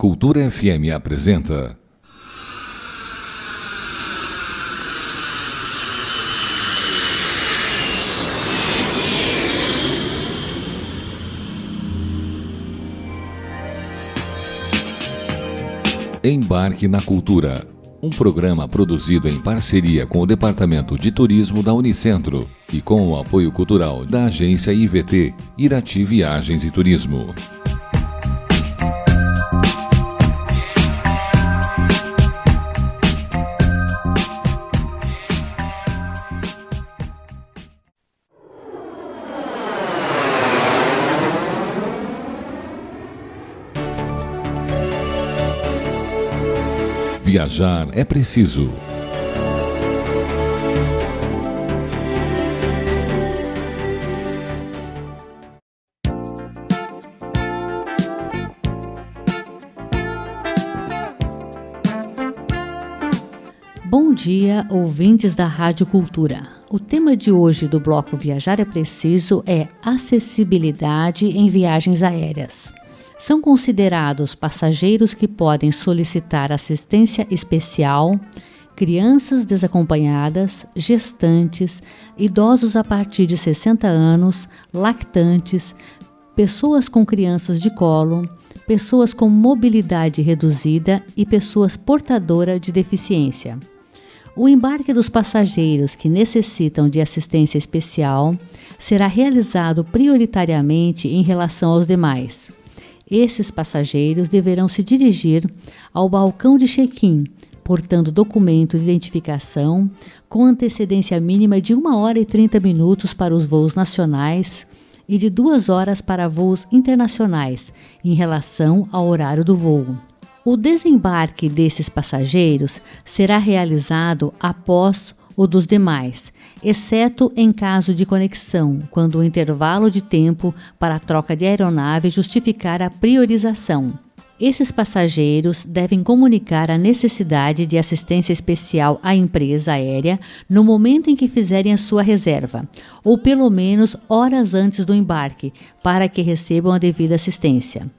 Cultura FM apresenta Embarque na Cultura, um programa produzido em parceria com o Departamento de Turismo da Unicentro e com o apoio cultural da agência IVT, Irati Viagens e Turismo. Viajar é preciso. Bom dia, ouvintes da Rádio Cultura. O tema de hoje do bloco Viajar é Preciso é acessibilidade em viagens aéreas. São considerados passageiros que podem solicitar assistência especial, crianças desacompanhadas, gestantes, idosos a partir de 60 anos, lactantes, pessoas com crianças de colo, pessoas com mobilidade reduzida e pessoas portadoras de deficiência. O embarque dos passageiros que necessitam de assistência especial será realizado prioritariamente em relação aos demais. Esses passageiros deverão se dirigir ao balcão de check-in, portando documento de identificação com antecedência mínima de 1 hora e 30 minutos para os voos nacionais e de 2 horas para voos internacionais, em relação ao horário do voo. O desembarque desses passageiros será realizado após o dos demais, exceto em caso de conexão, quando o intervalo de tempo para a troca de aeronave justificar a priorização. Esses passageiros devem comunicar a necessidade de assistência especial à empresa aérea no momento em que fizerem a sua reserva, ou pelo menos horas antes do embarque, para que recebam a devida assistência.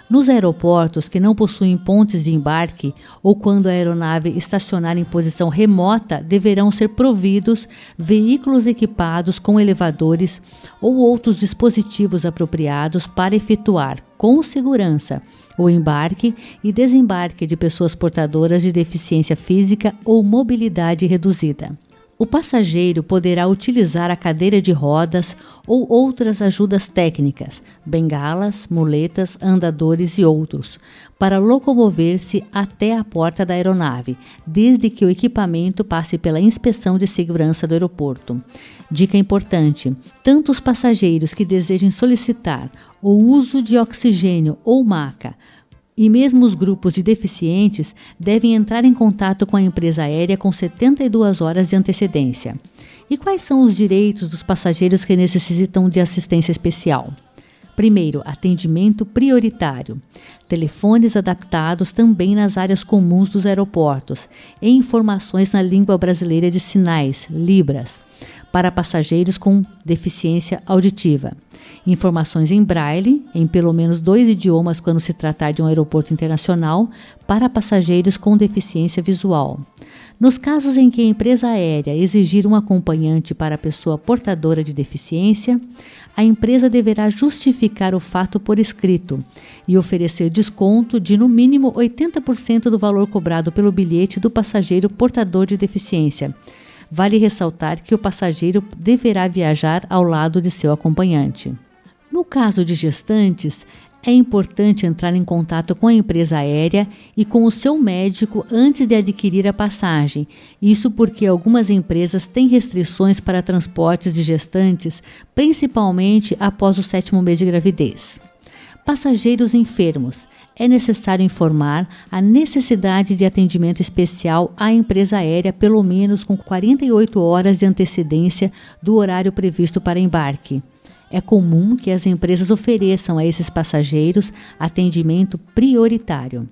Nos aeroportos que não possuem pontes de embarque ou quando a aeronave estacionar em posição remota, deverão ser providos veículos equipados com elevadores ou outros dispositivos apropriados para efetuar, com segurança, o embarque e desembarque de pessoas portadoras de deficiência física ou mobilidade reduzida. O passageiro poderá utilizar a cadeira de rodas ou outras ajudas técnicas, bengalas, muletas, andadores e outros, para locomover-se até a porta da aeronave, desde que o equipamento passe pela inspeção de segurança do aeroporto. Dica importante: tanto os passageiros que desejem solicitar o uso de oxigênio ou maca, e mesmo os grupos de deficientes devem entrar em contato com a empresa aérea com 72 horas de antecedência. E quais são os direitos dos passageiros que necessitam de assistência especial? Primeiro, atendimento prioritário. Telefones adaptados também nas áreas comuns dos aeroportos e informações na língua brasileira de sinais, Libras, para passageiros com deficiência auditiva. Informações em braille, em pelo menos 2 idiomas quando se tratar de um aeroporto internacional, para passageiros com deficiência visual. Nos casos em que a empresa aérea exigir um acompanhante para a pessoa portadora de deficiência, a empresa deverá justificar o fato por escrito e oferecer desconto de no mínimo 80% do valor cobrado pelo bilhete do passageiro portador de deficiência. Vale ressaltar que o passageiro deverá viajar ao lado de seu acompanhante. No caso de gestantes, é importante entrar em contato com a empresa aérea e com o seu médico antes de adquirir a passagem. Isso porque algumas empresas têm restrições para transportes de gestantes, principalmente após o 7º mês de gravidez. Passageiros enfermos. É necessário informar a necessidade de atendimento especial à empresa aérea pelo menos com 48 horas de antecedência do horário previsto para embarque. É comum que as empresas ofereçam a esses passageiros atendimento prioritário.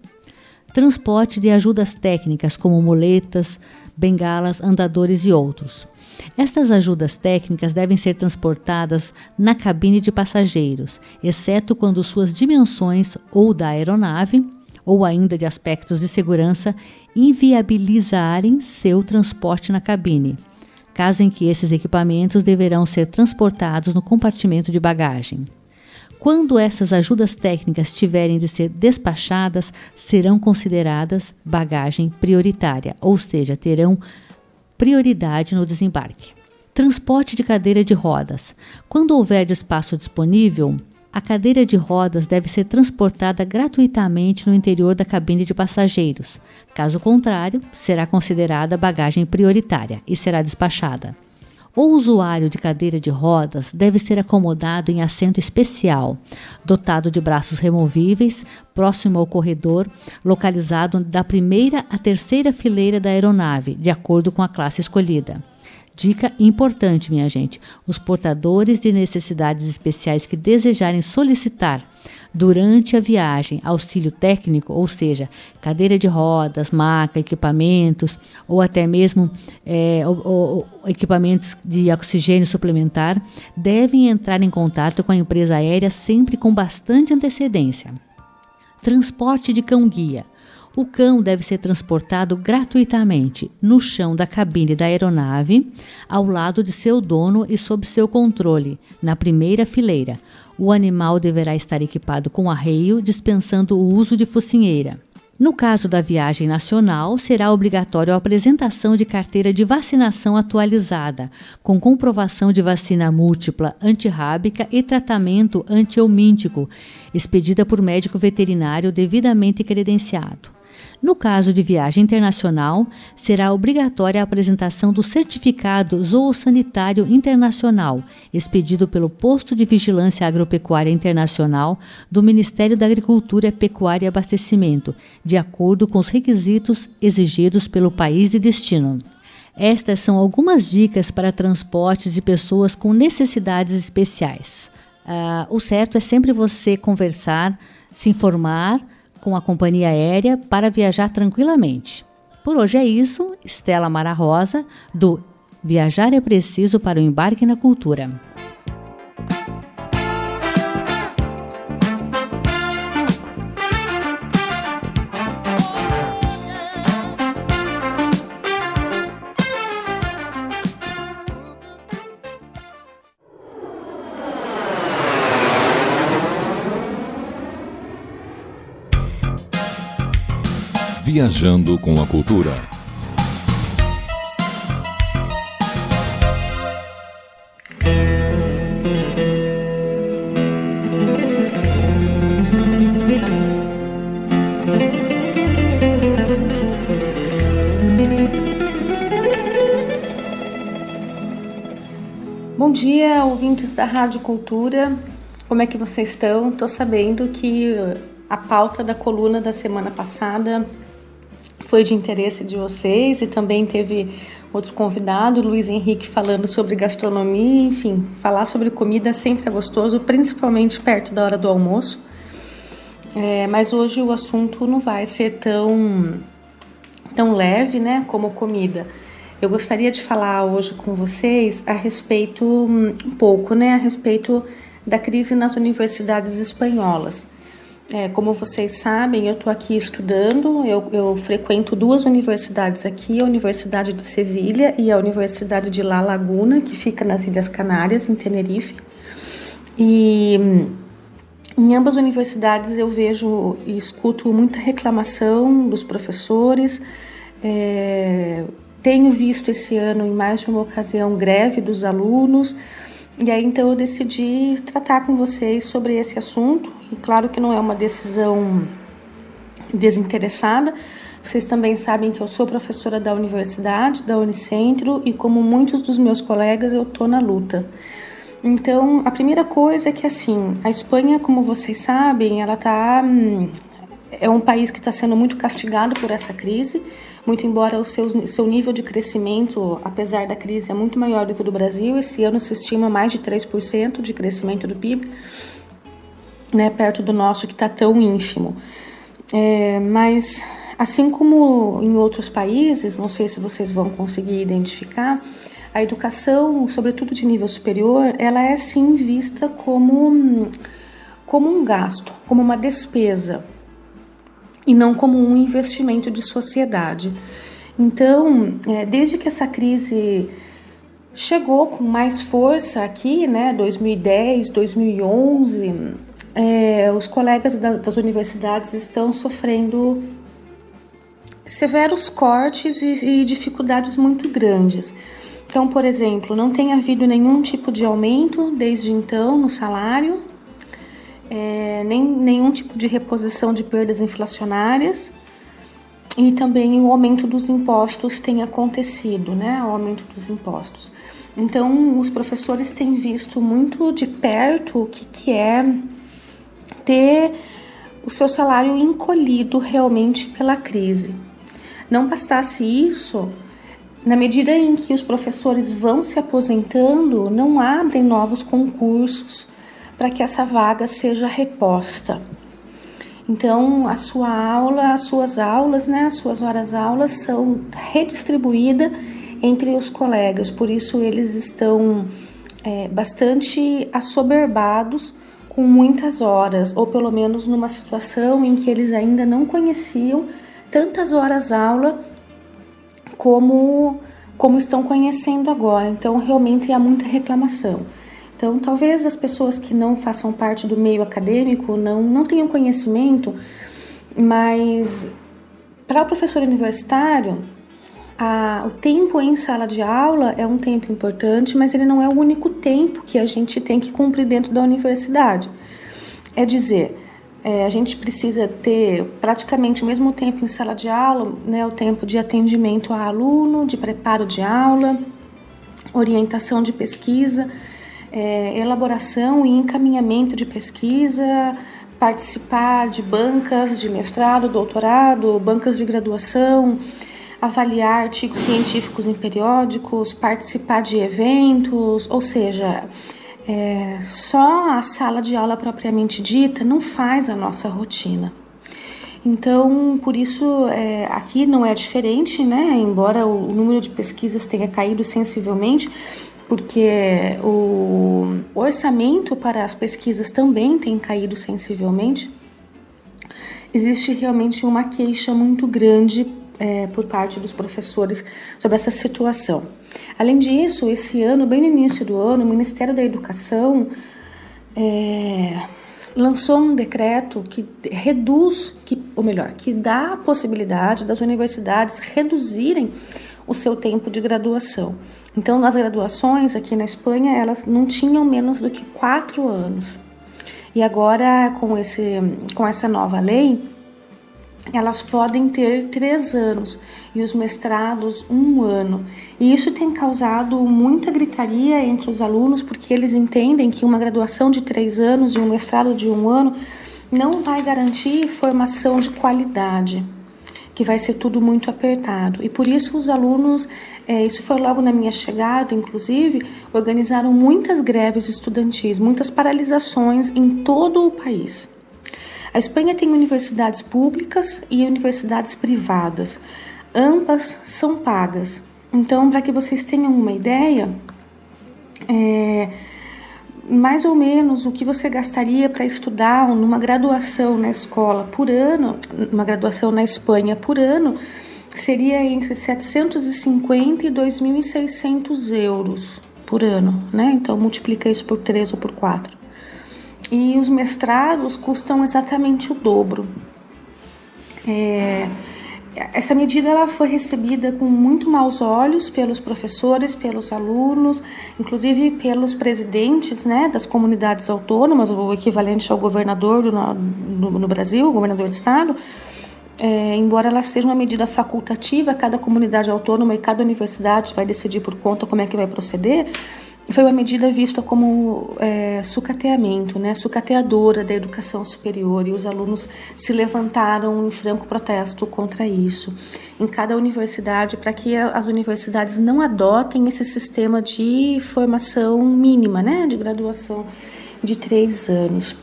Transporte de ajudas técnicas como muletas, bengalas, andadores e outros. Estas ajudas técnicas devem ser transportadas na cabine de passageiros, exceto quando suas dimensões ou da aeronave ou ainda de aspectos de segurança inviabilizarem seu transporte na cabine, caso em que esses equipamentos deverão ser transportados no compartimento de bagagem. Quando essas ajudas técnicas tiverem de ser despachadas, serão consideradas bagagem prioritária, ou seja, terão prioridade no desembarque. Transporte de cadeira de rodas. Quando houver espaço disponível, a cadeira de rodas deve ser transportada gratuitamente no interior da cabine de passageiros. Caso contrário, será considerada bagagem prioritária e será despachada. O usuário de cadeira de rodas deve ser acomodado em assento especial, dotado de braços removíveis, próximo ao corredor, localizado da primeira à terceira fileira da aeronave, de acordo com a classe escolhida. Dica importante, minha gente: os portadores de necessidades especiais que desejarem solicitar durante a viagem auxílio técnico, ou seja, cadeira de rodas, maca, equipamentos ou até mesmo equipamentos de oxigênio suplementar, devem entrar em contato com a empresa aérea sempre com bastante antecedência. Transporte de cão-guia. O cão deve ser transportado gratuitamente no chão da cabine da aeronave, ao lado de seu dono e sob seu controle, na primeira fileira. O animal deverá estar equipado com arreio, dispensando o uso de focinheira. No caso da viagem nacional, será obrigatório a apresentação de carteira de vacinação atualizada, com comprovação de vacina múltipla antirrábica e tratamento antihelmíntico, expedida por médico veterinário devidamente credenciado. No caso de viagem internacional, será obrigatória a apresentação do Certificado Zoossanitário Internacional, expedido pelo Posto de Vigilância Agropecuária Internacional do Ministério da Agricultura, Pecuária e Abastecimento, de acordo com os requisitos exigidos pelo país de destino. Estas são algumas dicas para transportes de pessoas com necessidades especiais. O certo é sempre você conversar, se informar com a companhia aérea para viajar tranquilamente. Por hoje é isso. Estela Mara Rosa, do Viajar é Preciso para o Embarque na Cultura. Viajando com a Cultura. Bom dia, ouvintes da Rádio Cultura. Como é que vocês estão? Estou sabendo que a pauta da coluna da semana passada foi de interesse de vocês e também teve outro convidado, Luiz Henrique, falando sobre gastronomia. Enfim, falar sobre comida sempre é gostoso, principalmente perto da hora do almoço. Mas hoje o assunto não vai ser tão leve, né, como comida. Eu gostaria de falar hoje com vocês a respeito, um pouco, né, a respeito da crise nas universidades espanholas. Como vocês sabem, eu estou aqui estudando, eu frequento duas universidades aqui, a Universidade de Sevilha e a Universidade de La Laguna, que fica nas Ilhas Canárias, em Tenerife. E em ambas as universidades eu vejo e escuto muita reclamação dos professores. Tenho visto esse ano, em mais de uma ocasião, greve dos alunos. E aí, então, eu decidi tratar com vocês sobre esse assunto. E claro que não é uma decisão desinteressada. Vocês também sabem que eu sou professora da universidade, da Unicentro, e como muitos dos meus colegas, eu estou na luta. Então, a primeira coisa é que, assim, a Espanha, como vocês sabem, é um país que está sendo muito castigado por essa crise, muito embora o seu nível de crescimento, apesar da crise, é muito maior do que o do Brasil. Esse ano se estima mais de 3% de crescimento do PIB, né, perto do nosso, que está tão ínfimo. Mas, assim como em outros países, não sei se vocês vão conseguir identificar, a educação, sobretudo de nível superior, ela é sim vista como um gasto, como uma despesa. e não como um investimento de sociedade. Então, desde que essa crise chegou com mais força aqui, 2010, 2011, os colegas das universidades estão sofrendo severos cortes e dificuldades muito grandes. Então, por exemplo, não tem havido nenhum tipo de aumento desde então no salário, nenhum tipo de reposição de perdas inflacionárias, e também o aumento dos impostos tem acontecido, o aumento dos impostos. Então, os professores têm visto muito de perto o que é ter o seu salário encolhido realmente pela crise. Não bastasse isso, na medida em que os professores vão se aposentando, não abrem novos concursos para que essa vaga seja reposta. Então, as suas horas-aulas são redistribuídas entre os colegas, por isso eles estão bastante assoberbados com muitas horas, ou pelo menos numa situação em que eles ainda não conheciam tantas horas-aula como estão conhecendo agora. Então, realmente há muita reclamação. Então, talvez as pessoas que não façam parte do meio acadêmico não tenham conhecimento, mas para o professor universitário, o tempo em sala de aula é um tempo importante, mas ele não é o único tempo que a gente tem que cumprir dentro da universidade. É dizer, a gente precisa ter praticamente o mesmo tempo em sala de aula, o tempo de atendimento a aluno, de preparo de aula, orientação de pesquisa, elaboração e encaminhamento de pesquisa, participar de bancas de mestrado, doutorado, bancas de graduação, avaliar artigos científicos em periódicos, participar de eventos, ou seja, só a sala de aula propriamente dita não faz a nossa rotina. Então, por isso, aqui não é diferente, embora o número de pesquisas tenha caído sensivelmente, porque o orçamento para as pesquisas também tem caído sensivelmente, existe realmente uma queixa muito grande por parte dos professores sobre essa situação. Além disso, esse ano, bem no início do ano, o Ministério da Educação lançou um decreto que dá a possibilidade das universidades reduzirem o seu tempo de graduação. Então, nas graduações aqui na Espanha, elas não tinham menos do que 4 anos. E agora, com essa nova lei, elas podem ter 3 anos e os mestrados 1 ano. E isso tem causado muita gritaria entre os alunos, porque eles entendem que uma graduação de 3 anos e um mestrado de 1 ano não vai garantir formação de qualidade, que vai ser tudo muito apertado. E por isso os alunos, isso foi logo na minha chegada, inclusive, organizaram muitas greves estudantis, muitas paralisações em todo o país. A Espanha tem universidades públicas e universidades privadas. Ambas são pagas. Então, para que vocês tenham uma ideia, mais ou menos o que você gastaria para estudar numa graduação na escola por ano, uma graduação na Espanha por ano, seria entre 750 e 2.600 euros por ano, Então, multiplica isso por 3 ou por 4. E os mestrados custam exatamente o dobro. Essa medida ela foi recebida com muito maus olhos pelos professores, pelos alunos, inclusive pelos presidentes das comunidades autônomas, o equivalente ao governador no Brasil, o governador de estado. Embora ela seja uma medida facultativa, cada comunidade autônoma e cada universidade vai decidir por conta como é que vai proceder, foi uma medida vista como sucateamento, sucateadora da educação superior, e os alunos se levantaram em franco protesto contra isso em cada universidade, para que as universidades não adotem esse sistema de formação mínima, de graduação de 3 anos.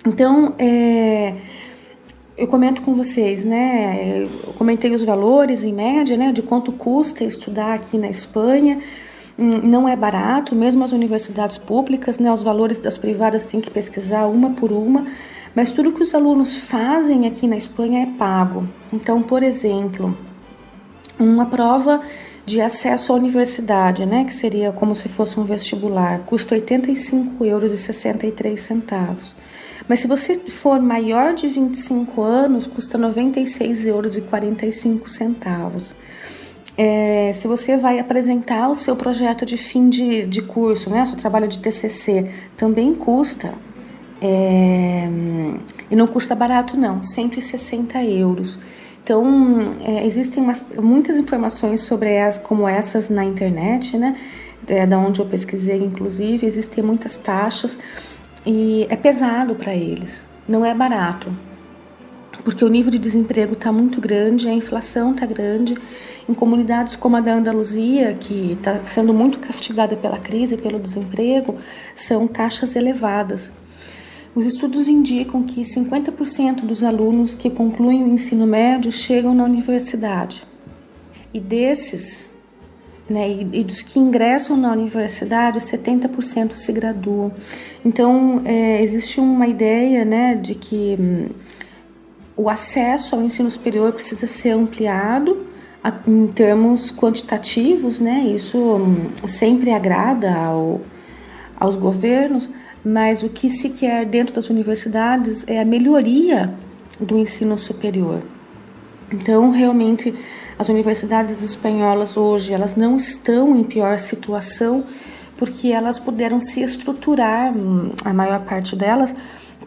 Então, eu comento com vocês, eu comentei os valores em média, de quanto custa estudar aqui na Espanha. Não é barato, mesmo as universidades públicas, os valores das privadas tem que pesquisar uma por uma, Mas tudo que os alunos fazem aqui na Espanha é pago. Então, por exemplo, uma prova de acesso à universidade, né, que seria como se fosse um vestibular, custa R$ 85,63. Mas se você for maior de 25 anos, custa R$ 96,45. Se você vai apresentar o seu projeto de fim de curso, né, o seu trabalho de TCC, também custa. E não custa barato não, €160. Então, existem muitas informações sobre como essas na internet, né? Da onde eu pesquisei, inclusive, existem muitas taxas e é pesado para eles, não é barato, porque o nível de desemprego está muito grande, a inflação está grande. Em comunidades como a da Andaluzia, que está sendo muito castigada pela crise e pelo desemprego, são taxas elevadas. Os estudos indicam que 50% dos alunos que concluem o ensino médio chegam na universidade. E desses, né, e dos que ingressam na universidade, 70% se graduam. Então, existe uma ideia, né, de que o acesso ao ensino superior precisa ser ampliado em termos quantitativos, né? Isso sempre agrada aos governos, mas o que se quer dentro das universidades é a melhoria do ensino superior. Então, realmente, as universidades espanholas hoje, elas não estão em pior situação, porque elas puderam se estruturar, a maior parte delas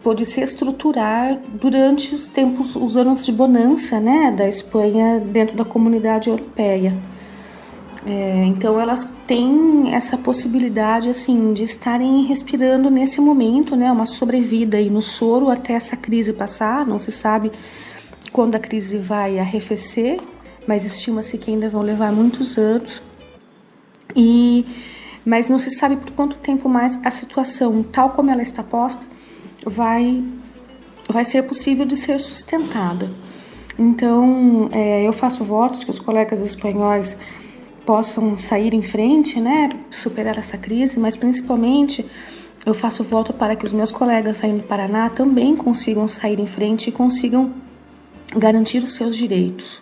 pôde se estruturar durante os anos de bonança, né, da Espanha dentro da comunidade europeia. Então elas têm essa possibilidade assim de estarem respirando nesse momento, né, uma sobrevida aí no soro até essa crise passar. Não se sabe quando a crise vai arrefecer, mas estima-se que ainda vão levar muitos anos. Mas não se sabe por quanto tempo mais a situação, tal como ela está posta, vai ser possível de ser sustentada. Então, eu faço votos que os colegas espanhóis possam sair em frente, né, superar essa crise, mas principalmente eu faço voto para que os meus colegas aí no Paraná também consigam sair em frente e consigam garantir os seus direitos,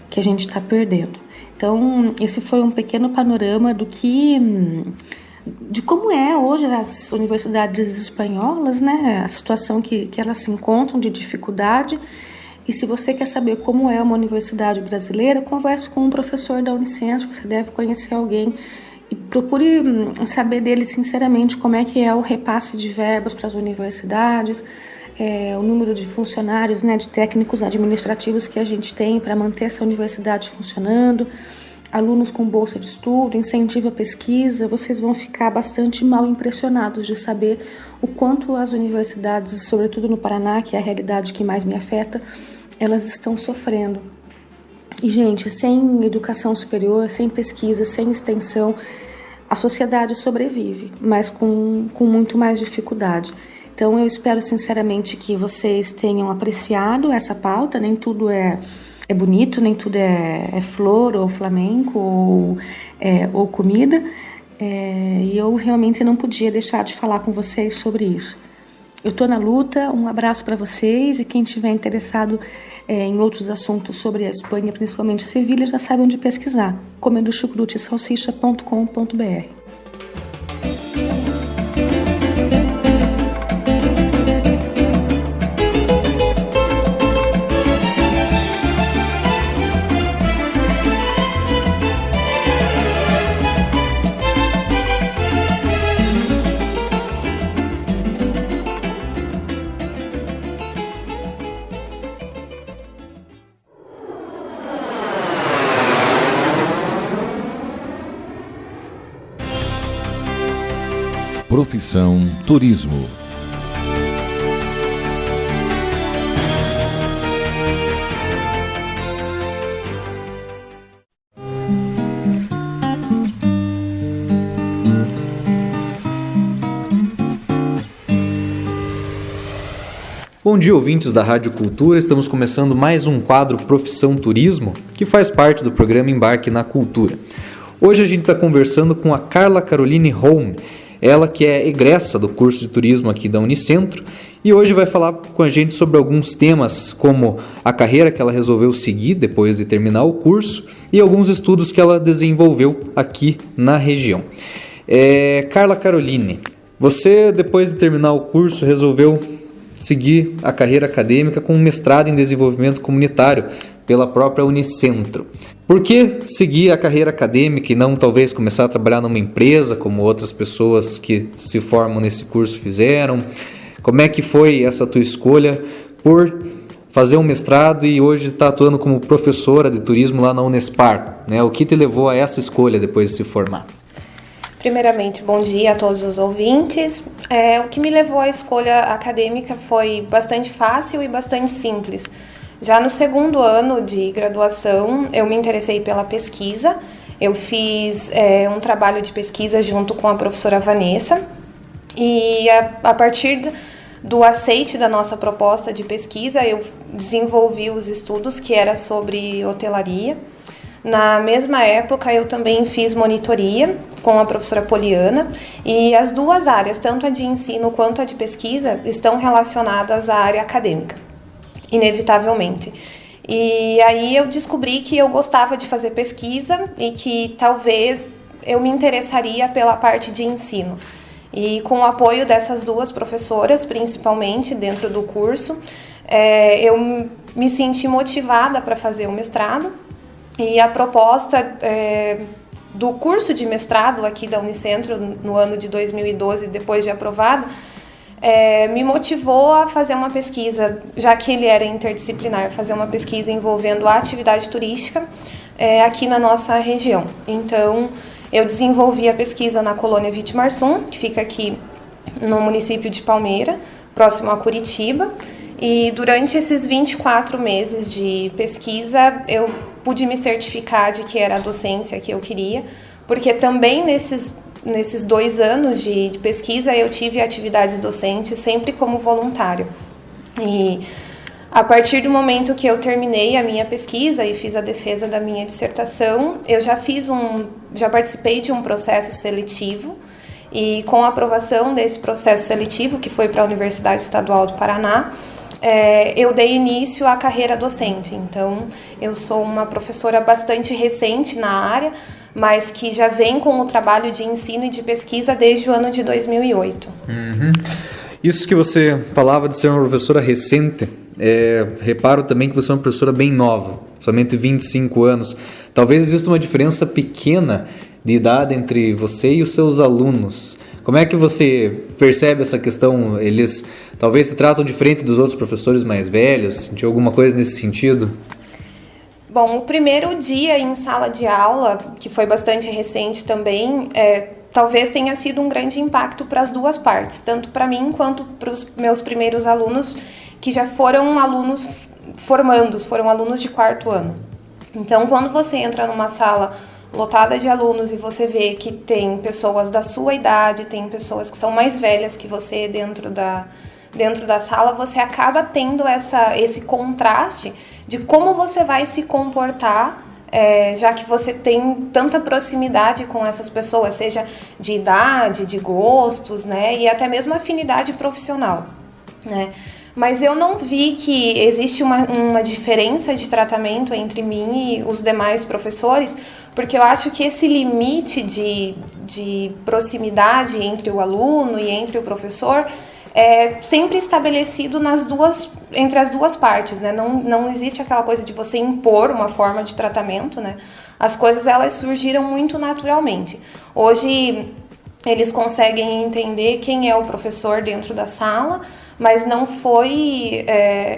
que a gente está perdendo. Então, esse foi um pequeno panorama de como é hoje as universidades espanholas, né? A situação que elas se encontram de dificuldade. E se você quer saber como é uma universidade brasileira, converse com um professor da Unicentro, você deve conhecer alguém, e procure saber dele sinceramente como é que é o repasse de verbas para as universidades, o número de funcionários, né, de técnicos administrativos que a gente tem para manter essa universidade funcionando, alunos com bolsa de estudo, incentivo à pesquisa. Vocês vão ficar bastante mal impressionados de saber o quanto as universidades, sobretudo no Paraná, que é a realidade que mais me afeta, elas estão sofrendo. E, gente, sem educação superior, sem pesquisa, sem extensão, a sociedade sobrevive, mas com muito mais dificuldade. Então, eu espero sinceramente que vocês tenham apreciado essa pauta. Nem tudo é bonito, nem tudo é flor ou flamenco ou comida. E eu realmente não podia deixar de falar com vocês sobre isso. Eu estou na luta, um abraço para vocês, e quem estiver interessado em outros assuntos sobre a Espanha, principalmente Sevilha, já sabe onde pesquisar, comendochucrutesalsicha.com.br. Profissão Turismo. Bom dia, ouvintes da Rádio Cultura. Estamos começando mais um quadro Profissão Turismo, que faz parte do programa Embarque na Cultura. Hoje a gente está conversando com a Carla Caroline Holm. ela que é egressa do curso de turismo aqui da Unicentro, e hoje vai falar com a gente sobre alguns temas como a carreira que ela resolveu seguir depois de terminar o curso e alguns estudos que ela desenvolveu aqui na região. Carla Caroline, você depois de terminar o curso resolveu seguir a carreira acadêmica com um mestrado em desenvolvimento comunitário pela própria Unicentro. Por que seguir a carreira acadêmica e não talvez começar a trabalhar numa empresa como outras pessoas que se formam nesse curso fizeram? Como é que foi essa tua escolha por fazer um mestrado e hoje está atuando como professora de turismo lá na Unespar, né? O que te levou a essa escolha depois de se formar? Primeiramente, bom dia a todos os ouvintes. O que me levou à escolha acadêmica foi bastante fácil e bastante simples. Já no segundo ano de graduação, eu me interessei pela pesquisa. Eu fiz um trabalho de pesquisa junto com a professora Vanessa e a partir do aceite da nossa proposta de pesquisa, eu desenvolvi os estudos que era sobre hotelaria. Na mesma época, eu também fiz monitoria com a professora Poliana e as duas áreas, tanto a de ensino quanto a de pesquisa, estão relacionadas à área acadêmica, inevitavelmente. E aí eu descobri que eu gostava de fazer pesquisa e que talvez eu me interessaria pela parte de ensino. E com o apoio dessas duas professoras, principalmente dentro do curso, eu me senti motivada para fazer o mestrado. E a proposta do curso de mestrado aqui da Unicentro, no ano de 2012, depois de aprovado, me motivou a fazer uma pesquisa, já que ele era interdisciplinar, fazer uma pesquisa envolvendo a atividade turística aqui na nossa região. Então, eu desenvolvi a pesquisa na colônia Vitimarsum, que fica aqui no município de Palmeira, próximo a Curitiba. E durante esses 24 meses de pesquisa, eu pude me certificar de que era a docência que eu queria, porque também nesses 2 anos de pesquisa eu tive atividades docentes sempre como voluntário. E a partir do momento que eu terminei a minha pesquisa e fiz a defesa da minha dissertação, eu já participei de um processo seletivo e com a aprovação desse processo seletivo, que foi para a Universidade Estadual do Paraná, eu dei início à carreira docente. Então, eu sou uma professora bastante recente na área, mas que já vem com o trabalho de ensino e de pesquisa desde o ano de 2008. Uhum. Isso que você falava de ser uma professora recente, reparo também que você é uma professora bem nova, somente 25 anos. Talvez exista uma diferença pequena de idade entre você e os seus alunos. Como é que você percebe essa questão? Eles talvez se tratam diferente dos outros professores mais velhos? De alguma coisa nesse sentido? Bom, o primeiro dia em sala de aula, que foi bastante recente também, talvez tenha sido um grande impacto para as duas partes, tanto para mim quanto para os meus primeiros alunos, que já foram alunos formandos, foram alunos de 4º ano. Então, quando você entra numa sala lotada de alunos e você vê que tem pessoas da sua idade, tem pessoas que são mais velhas que você dentro da sala, você acaba tendo esse contraste de como você vai se comportar, já que você tem tanta proximidade com essas pessoas, seja de idade, de gostos, né, e até mesmo afinidade profissional, né? Mas eu não vi que existe uma diferença de tratamento entre mim e os demais professores, porque eu acho que esse limite de proximidade entre o aluno e entre o professor é sempre estabelecido entre as duas partes, né? Não existe aquela coisa de você impor uma forma de tratamento, né? As coisas, elas surgiram muito naturalmente. Hoje, eles conseguem entender quem é o professor dentro da sala, mas não foi...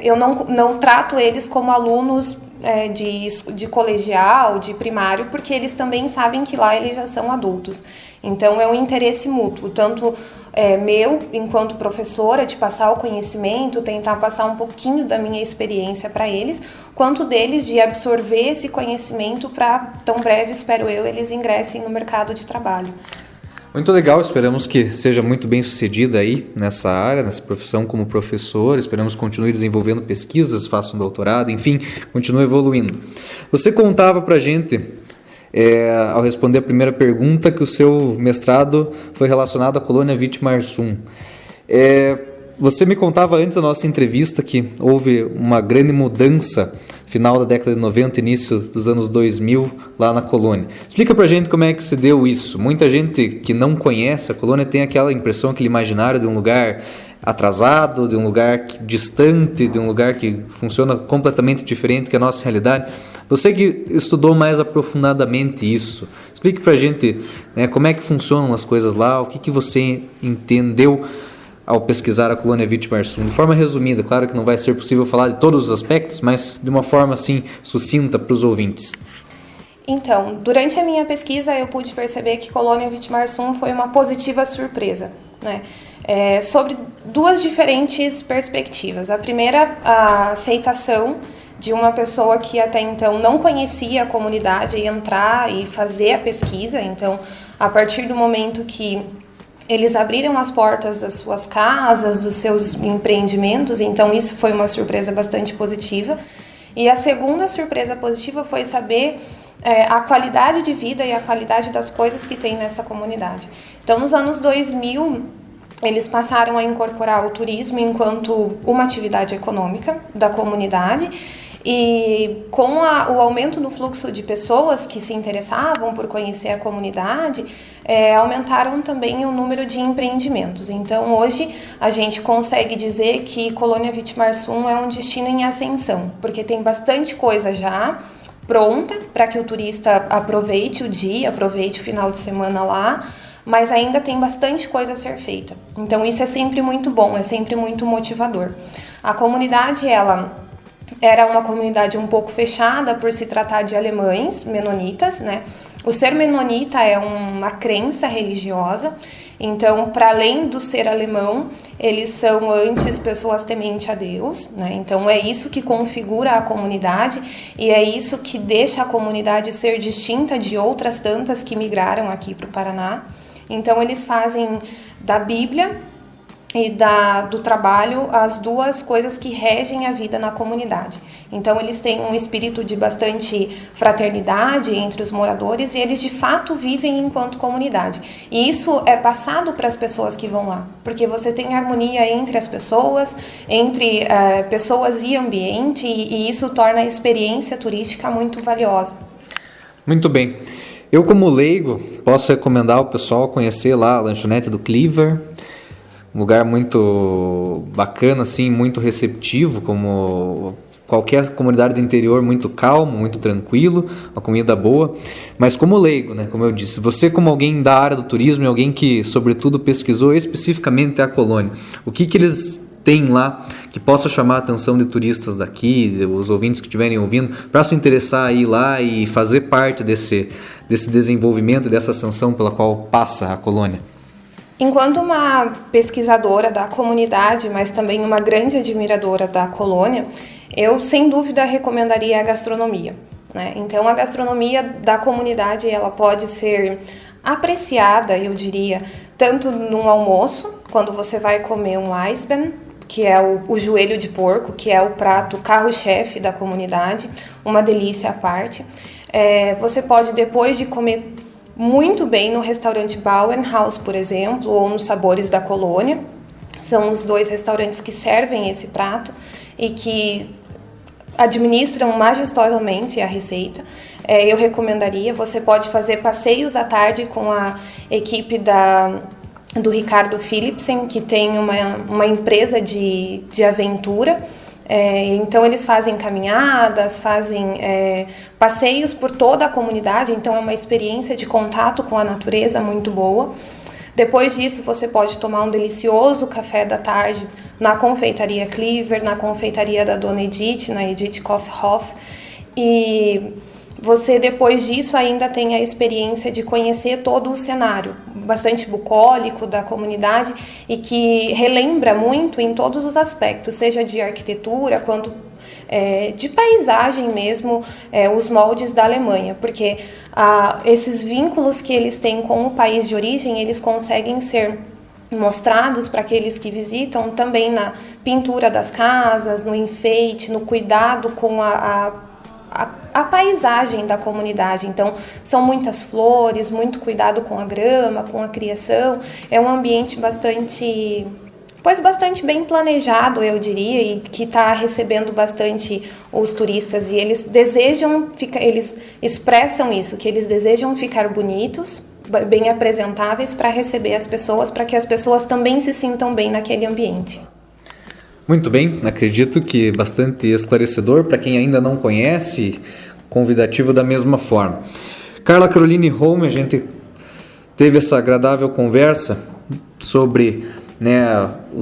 eu não trato eles como alunos de colegial, de primário, porque eles também sabem que lá eles já são adultos. Então, é um interesse mútuo, tanto meu, enquanto professora, de passar o conhecimento, tentar passar um pouquinho da minha experiência para eles, quanto deles de absorver esse conhecimento para, tão breve, espero eu, eles ingressem no mercado de trabalho. Muito legal, esperamos que seja muito bem sucedida aí nessa área, nessa profissão como professor, esperamos que continue desenvolvendo pesquisas, faça um doutorado, enfim, continue evoluindo. Você contava pra gente ao responder a primeira pergunta, que o seu mestrado foi relacionado à colônia Vitimarsum. Você me contava antes da nossa entrevista que houve uma grande mudança final da década de 90, início dos anos 2000, lá na colônia. Explica pra gente como é que se deu isso. Muita gente que não conhece a colônia tem aquela impressão, aquele imaginário de um lugar atrasado, de um lugar distante, de um lugar que funciona completamente diferente que a nossa realidade. Você que estudou mais aprofundadamente isso, explique pra gente, né, como é que funcionam as coisas lá, o que você entendeu ao pesquisar a colônia Vitimarsum. De forma resumida, claro que não vai ser possível falar de todos os aspectos, mas de uma forma assim sucinta para os ouvintes. Então, durante a minha pesquisa eu pude perceber que colônia Vitimarsum foi uma positiva surpresa, né? Sobre duas diferentes perspectivas. A primeira, a aceitação de uma pessoa que até então não conhecia a comunidade e entrar e fazer a pesquisa. Então, a partir do momento que eles abriram as portas das suas casas, dos seus empreendimentos, então isso foi uma surpresa bastante positiva. E a segunda surpresa positiva foi saber a qualidade de vida e a qualidade das coisas que tem nessa comunidade. Então, nos anos 2000, eles passaram a incorporar o turismo enquanto uma atividade econômica da comunidade. E com o aumento no fluxo de pessoas que se interessavam por conhecer a comunidade, aumentaram também o número de empreendimentos. Então, hoje, a gente consegue dizer que Colônia Vitimarsum é um destino em ascensão, porque tem bastante coisa já pronta para que o turista aproveite o dia, aproveite o final de semana lá, mas ainda tem bastante coisa a ser feita. Então, isso é sempre muito bom, é sempre muito motivador. A comunidade, ela era uma comunidade um pouco fechada por se tratar de alemães, menonitas, né? O ser menonita é uma crença religiosa, então, para além do ser alemão, eles são antes pessoas tementes a Deus, né? Então, é isso que configura a comunidade e é isso que deixa a comunidade ser distinta de outras tantas que migraram aqui para o Paraná. Então, eles fazem da Bíblia e do trabalho as duas coisas que regem a vida na comunidade. Então, eles têm um espírito de bastante fraternidade entre os moradores e eles, de fato, vivem enquanto comunidade. E isso é passado para as pessoas que vão lá, porque você tem harmonia entre as pessoas, entre pessoas e ambiente, e isso torna a experiência turística muito valiosa. Muito bem. Eu, como leigo, posso recomendar ao pessoal conhecer lá a lanchonete do Cleaver, um lugar muito bacana, assim, muito receptivo, como qualquer comunidade do interior, muito calmo, muito tranquilo, uma comida boa. Mas como leigo, né, como eu disse, você como alguém da área do turismo e alguém que, sobretudo, pesquisou especificamente a colônia, o que eles têm lá que possa chamar a atenção de turistas daqui, os ouvintes que estiverem ouvindo, para se interessar a ir lá e fazer parte desse desenvolvimento, dessa ascensão pela qual passa a colônia? Enquanto uma pesquisadora da comunidade, mas também uma grande admiradora da colônia, eu sem dúvida recomendaria a gastronomia, né? Então, a gastronomia da comunidade ela pode ser apreciada, eu diria, tanto num almoço, quando você vai comer um Eisbein, que é o joelho de porco, que é o prato carro-chefe da comunidade, uma delícia à parte. Você pode, depois de comer muito bem no restaurante Bauernhaus, por exemplo, ou nos Sabores da Colônia. São os dois restaurantes que servem esse prato e que administram majestosamente a receita. Eu recomendaria. Você pode fazer passeios à tarde com a equipe do Ricardo Philipsen, que tem uma empresa de aventura. Então, eles fazem caminhadas, fazem passeios por toda a comunidade, então é uma experiência de contato com a natureza muito boa. Depois disso, você pode tomar um delicioso café da tarde na confeitaria Cleaver, na confeitaria da Dona Edith, na Edith Koffhoff. E você, depois disso, ainda tem a experiência de conhecer todo o cenário, bastante bucólico da comunidade e que relembra muito em todos os aspectos, seja de arquitetura quanto de paisagem mesmo, os moldes da Alemanha, porque esses vínculos que eles têm com o país de origem, eles conseguem ser mostrados para aqueles que visitam também na pintura das casas, no enfeite, no cuidado com a paisagem da comunidade. Então, são muitas flores, muito cuidado com a grama, com a criação. É um ambiente bastante bem planejado, eu diria, e que está recebendo bastante os turistas. E eles eles expressam isso, que eles desejam ficar bonitos, bem apresentáveis para receber as pessoas, para que as pessoas também se sintam bem naquele ambiente. Muito bem, acredito que bastante esclarecedor para quem ainda não conhece, convidativo da mesma forma. Carla Caroline Holm, a gente teve essa agradável conversa sobre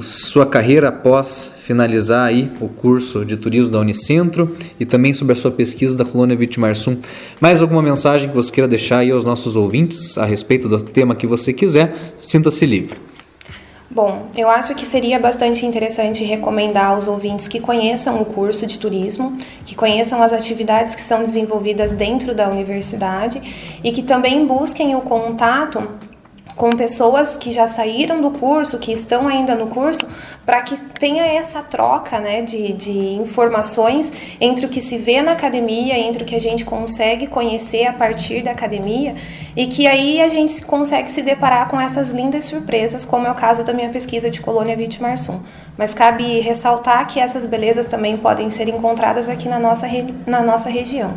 sua carreira após finalizar aí o curso de turismo da Unicentro e também sobre a sua pesquisa da colônia Vitimarsum. Mais alguma mensagem que você queira deixar aí aos nossos ouvintes a respeito do tema que você quiser, sinta-se livre. Bom, eu acho que seria bastante interessante recomendar aos ouvintes que conheçam o curso de turismo, que conheçam as atividades que são desenvolvidas dentro da universidade e que também busquem o contato com pessoas que já saíram do curso, que estão ainda no curso, para que tenha essa troca, né, de informações entre o que se vê na academia, entre o que a gente consegue conhecer a partir da academia, e que aí a gente consegue se deparar com essas lindas surpresas, como é o caso da minha pesquisa de colônia Vitimarsum. Mas cabe ressaltar que essas belezas também podem ser encontradas aqui na nossa região.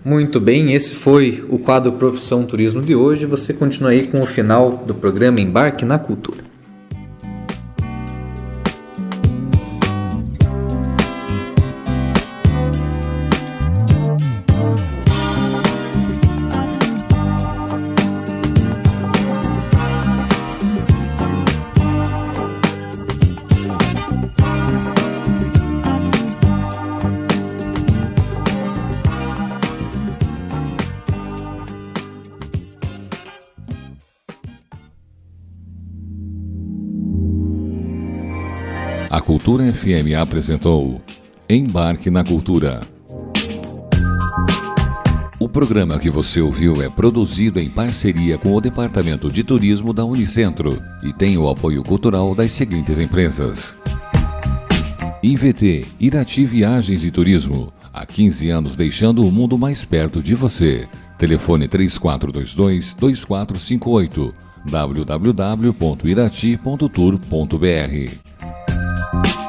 Muito bem, esse foi o quadro Profissão Turismo de hoje. Você continua aí com o final do programa Embarque na Cultura. A Cultura FM apresentou Embarque na Cultura. O programa que você ouviu é produzido em parceria com o Departamento de Turismo da Unicentro e tem o apoio cultural das seguintes empresas: IVT, Irati Viagens e Turismo, há 15 anos deixando o mundo mais perto de você. Telefone 3422-2458, www.irati.tour.br.